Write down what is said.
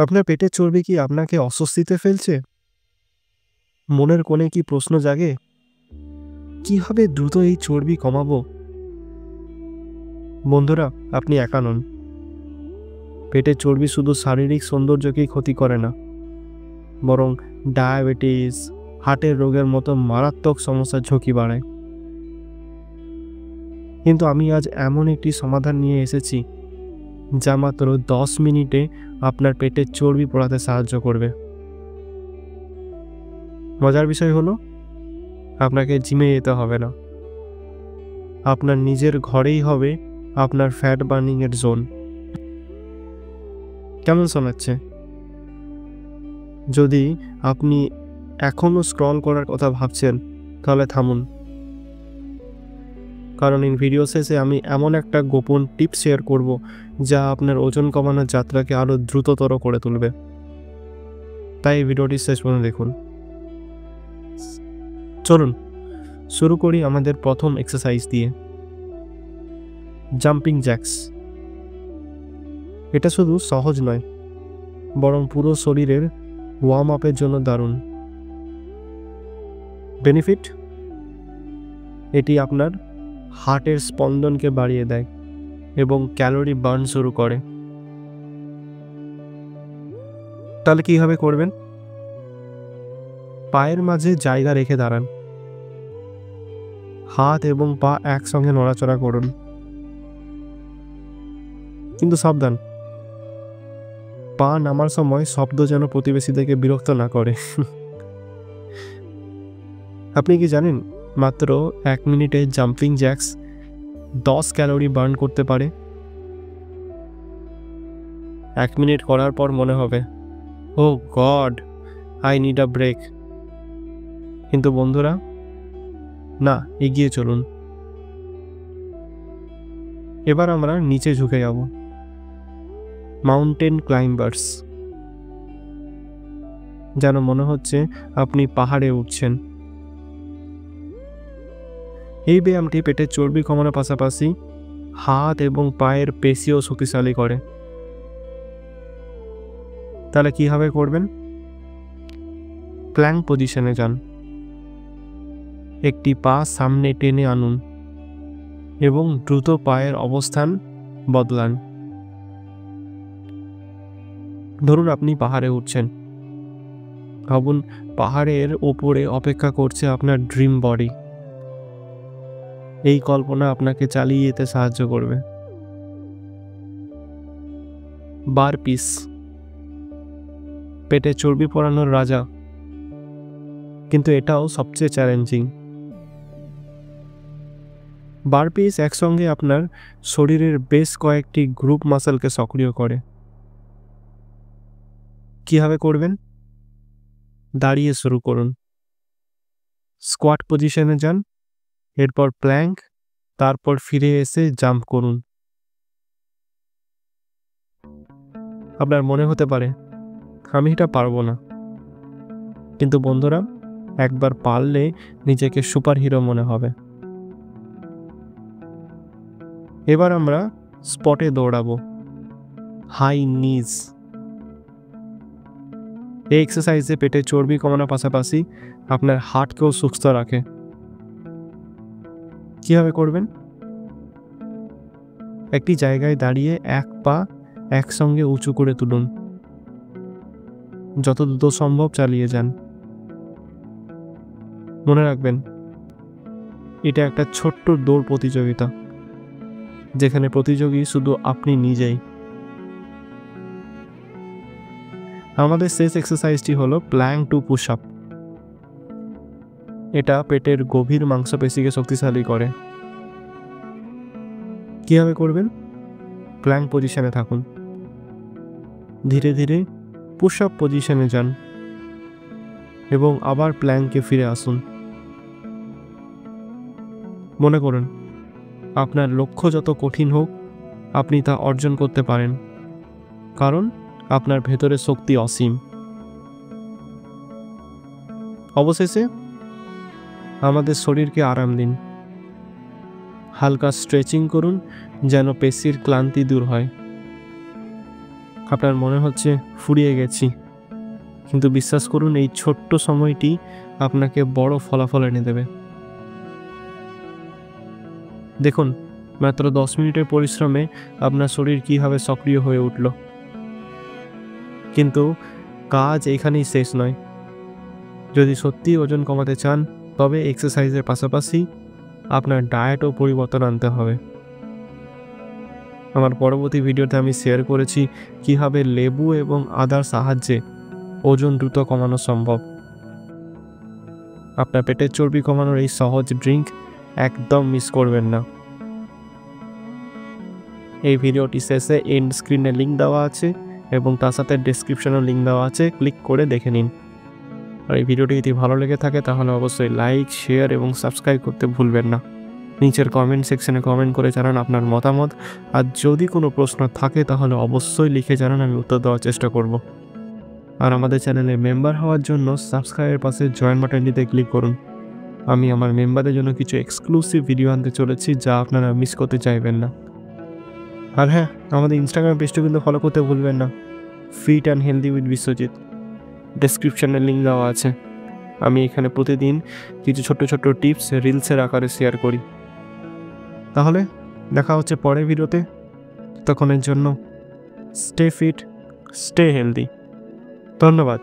আপনার পেটের চর্বি কি আপনাকে অস্বস্তিতে ফেলছে? মনের কোণে কি প্রশ্ন জাগে, কিভাবে দ্রুত এই চর্বি কমাবো? বন্ধুরা, আপনি একা নন। পেটের চর্বি শুধু শারীরিক সৌন্দর্যকেই ক্ষতি করে না, বরং ডায়াবেটিস, হার্টের রোগের মতো মারাত্মক সমস্যার ঝুঁকি বাড়ায়। কিন্তু আমি আজ এমন একটি সমাধান নিয়ে এসেছি যা মাত্র 10 মিনিটে আপনার পেটের চর্বি পড়াতে সাহায্য করবে। মজার বিষয় হলো, আপনাকে জিমে যেতে হবে না। আপনার নিজের ঘরেই হবে আপনার ফ্যাট বার্নিং এর জোন। কেমন শোনাচ্ছে? যদি আপনি এখনও স্ক্রল করার কথা ভাবছেন, তাহলে থামুন, কারণ এই ভিডিও শেষে আমি এমন একটা গোপন টিপস শেয়ার করব যা আপনার ওজন কমানোর যাত্রাকে আরও দ্রুততর করে তুলবে। তাই এই ভিডিওটি শেষ পর্যন্ত দেখুন। চলুন শুরু করি আমাদের প্রথম এক্সারসাইজ দিয়ে, জাম্পিং জ্যাক্স। এটা শুধু সহজ নয়, বরং পুরো শরীরের ওয়ার্ম আপের জন্য দারুণ। বেনিফিট: এটি আপনার হার্টের স্পন্দনকে বাড়িয়ে দেয় এবং ক্যালোরি বার্ন শুরু করে। তাহলে কীভাবে করবেন? পায়ের মাঝে জায়গা রেখে দাঁড়ান, হাত এবং পা একসঙ্গে নড়াচড়া করুন। কিন্তু সাবধান, পা নামার সময় শব্দ যেন প্রতিবেশী থেকে বিরক্ত না করে। আপনি কি জানেন, মাত্র 1 মিনিটে জাম্পিং জ্যাক্স 10 ক্যালোরি বার্ন করতে পারে? 1 মিনিট করার পর মনে হবে, oh God, I need a break. কিন্তু বন্ধুরা, না, এগিয়ে চলুন। এবার আমরা নিচে ঝুঁকে যাব, মাউন্টেন ক্লাইম্বার্স। যেন মনে হচ্ছে আপনি পাহাড়ে উঠছেন। এই ব্যায়ামটি পেটের চর্বি কমানোর পাশাপাশি হাত এবং পায়ের পেশিও শক্তিশালী করে। তাহলে কীভাবে করবেন? প্ল্যাঙ্ক পজিশনে যান, একটি পা সামনে টেনে আনুন এবং দ্রুত পায়ের অবস্থান বদলান। ধরুন আপনি পাহাড়ে উঠছেন। ভাবুন, পাহাড়ের ওপরে অপেক্ষা করছে আপনার ড্রিম বডি। এই কল্পনা আপনাকে চালিয়ে যেতে সাহায্য করবে। বার পিস, পেটে চর্বি পড়ানোর রাজা, কিন্তু এটাও সবচেয়ে চ্যালেঞ্জিং। বার পিস একসঙ্গে আপনার শরীরের বেশ কয়েকটি গ্রুপ মাসলকে সক্রিয় করে। কীভাবে করবেন? দাঁড়িয়ে শুরু করুন, স্কোয়াট পজিশনে যান, এরপর প্ল্যাঙ্ক, তারপর ফিরে এসে জাম্প করুন। আপনার মনে হতে পারে, আমি এটা পারবো না। কিন্তু বন্ধুরা, একবার পারলে নিজেকে সুপার হিরো মনে হবে। এবার আমরা স্পটে দৌড়াবো, হাই নিজ। এই এক্সারসাইজে পেটের চর্বি কমানোর পাশাপাশি আপনার হার্টকেও সুস্থ রাখে। কীভাবে করবেন? একটি জায়গায় দাঁড়িয়ে এক পা একসঙ্গে উঁচু করে তুলুন, যত দ্রুত সম্ভব চালিয়ে যান। মনে রাখবেন, এটা একটা ছোট্ট দৌড় প্রতিযোগিতা, যেখানে প্রতিযোগী শুধু আপনি নিজেই। আমাদের শেষ এক্সারসাইজটি হলো প্ল্যাঙ্ক টু পুশ আপ। এটা পেটের গভীর মাংসপেশিকে শক্তিশালী করে। কীভাবে করবেন? প্ল্যাঙ্ক পজিশনে থাকুন, ধীরে ধীরে পুশ আপ পজিশনে যান এবং আবার প্ল্যাঙ্কে ফিরে আসুন। মনে করুন, আপনার লক্ষ্য যত কঠিন হোক, আপনি তা অর্জন করতে পারেন, কারণ আপনার ভেতরে শক্তি অসীম। অবশেষে আমাদের শরীরকে আরাম দিন, হালকা স্ট্রেচিং করুন যেন পেশির ক্লান্তি দূর হয়। আপনার মনে হচ্ছে ফুরিয়ে গেছি, কিন্তু বিশ্বাস করুন এই ছোট্ট সময়টি আপনাকে বড় ফলাফল এনে দেবে। দেখুন, মাত্র 10 মিনিটের পরিশ্রমে আপনার শরীর কীভাবে সক্রিয় হয়ে উঠল। কিন্তু কাজ এখানেই শেষ নয়। যদি সত্যিই ওজন কমাতে চান, তবে এক্সারসাইজের পাশাপাশি আপনার ডায়েটও পরিবর্তন আনতে হবে। আমার পরবর্তী ভিডিওতে আমি শেয়ার করেছি কীভাবে লেবু এবং আদার সাহায্যে ওজন দ্রুত কমানো সম্ভব। আপনার পেটের চর্বি কমানোর এই সহজ ড্রিঙ্ক একদম মিস করবেন না। এই ভিডিওটি শেষে এন্ড স্ক্রিনে লিঙ্ক দেওয়া আছে এবং তার সাথে ডেসক্রিপশনেও লিঙ্ক দেওয়া আছে, ক্লিক করে দেখে নিন। আর এই ভিডিওটি যদি ভালো লেগে থাকে তাহলে অবশ্যই লাইক, শেয়ার এবং সাবস্ক্রাইব করতে ভুলবেন না। নিচের কমেন্ট সেকশনে কমেন্ট করে জানান আপনার মতামত, আর যদি কোনো প্রশ্ন থাকে তাহলে অবশ্যই লিখে জানান, আমি উত্তর দেওয়ার চেষ্টা করব। আর আমাদের চ্যানেলে মেম্বার হওয়ার জন্য সাবস্ক্রাইবের পাশে জয়েন বাটনটিতে ক্লিক করুন। আমি আমার মেম্বারদের জন্য কিছু এক্সক্লুসিভ ভিডিও আনতে চলেছি যা আপনারা মিস করতে চাইবেন না। আর হ্যাঁ, আমাদের ইনস্টাগ্রাম পেজটা কিন্তু ফলো করতে ভুলবেন না, fit and healthy with Biswajit. ডেসক্রিপশনে লিঙ্ক দেওয়া আছে। আমি এখানে প্রতিদিন কিছু ছোট্ট ছোট্ট টিপস রিলসের আকারে শেয়ার করি। তাহলে দেখা হচ্ছে পরের ভিডিওতে। ততক্ষণের জন্য স্টে ফিট, স্টে হেলদি। ধন্যবাদ।